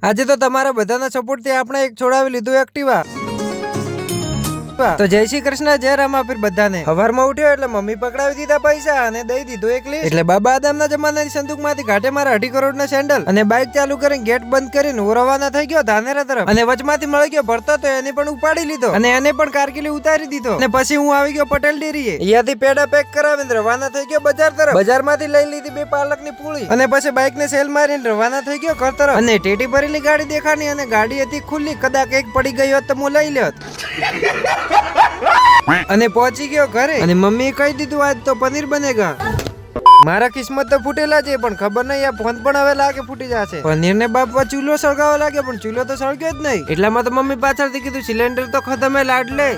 આજે તો તમારા બધાના સપોર્ટ થી આપણે એક છોડાવી લીધું એક્ટિવા। તો જય શ્રી કૃષ્ણ, જય રામાપીર બધાને। સવારમાં ઉઠ્યો એટલે મમ્મી પકડાવી દીધા પૈસા અને દઈ દીધું એક લિસ્ટ। એટલે બાબા આદમના જમાનાની સંદૂકમાંથી કાઢે મારા 2.5 કરોડના સેન્ડલ અને બાઇક ચાલુ કરીને ગેટ બંધ કરીને હું રવાના થઈ ગયો ધાનેરા તરફ। અને વચમાંથી મળી ગયો ભરતો તો એને પણ ઉપાડી લીધો અને એને પણ કારકિલી ઉતારી દીધો। અને પછી હું આવી ગયો પટેલ ડેરીએ, અહીંયાથી પેડા પેક કરાવીને રવાના થઈ ગયો બજાર તરફ। બજારમાંથી લઈ લીધી 2 પાલકની પૂળી અને પછી બાઇકને સેલ મારીને રવાના થઈ ગયો ઘર તરફ। અને ટેટી ભરેલી ગાડી દેખાણી અને ગાડી હતી ખુલ્લી, કદાચ એક પડી ગઈ હોત તો હું લઈ લેત। અને પહોંચી ગયો ઘરે અને મમ્મી કહી દીધું આજ તો પનીર બનેગા। મારા કિસ્મત તો ફૂટેલા છે પણ ખબર નહીં આ ફોન પણ હવે લાગે ફૂટી જશે। પનીર ને બાપવા ચૂલો સળગાવવા લાગે પણ ચૂલો તો સળગ્યો જ નહીં। એટલામાં તો મમ્મી પાછળથી કીધું સિલિન્ડર તો ખતમ હે લાડ લે।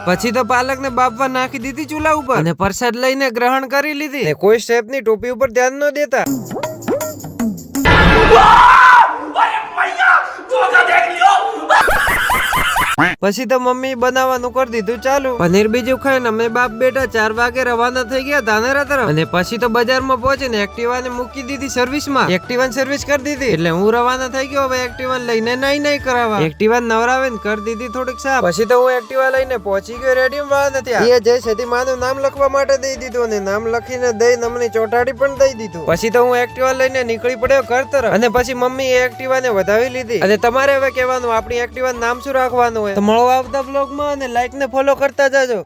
પછી તો પાલક ને બાપવા નાખી દીધી ચૂલા ઉપર અને પ્રસાદ લઈને ગ્રહણ કરી લીધી। કોઈ સ્ટેપ ની ટોપી ઉપર ધ્યાન ન દેતા। પછી તો મમ્મી બનાવવાનું કરી દીધું ચાલુ। પનીર બીજું ખાઈને અમે બાપ બેટા 4 વાગે રવાના થઈ ગયા ધાનેરા તરફ। અને પછી તો બજારમાં પહોંચીને એક્ટિવાને મૂકી દીધી સર્વિસમાં, એક્ટિવાની સર્વિસ કરી દીધી। એટલે હું રવાના થઈ ગયો હવે એક્ટિવાને લઈને નહીં કરાવવા। એક્ટિવાને નવરાવીને કરી દીધી થોડીક સાફ। પછી તો હું એક્ટિવા લઈને પહોંચી ગયો રેડિયમ વાળાને ત્યાં। એ જય સતી માનું નામ લખવા માટે દઈ દીધું અને નામ લખીને દઈ નમની ચોટાડી પણ દઈ દીધું। પછી તો હું એક્ટિવા લઈને નીકળી પડ્યો ઘર તરફ અને પછી મમ્મી એ એક્ટિવાને વધાવી લીધી। અને તમારે હવે કહેવાનું આપણી એક્ટિવાનું નામ શું રાખવાનું હોય? મળો આવતા બ્લોગમાં અને લાઈક ને ફોલો કરતા જાજો।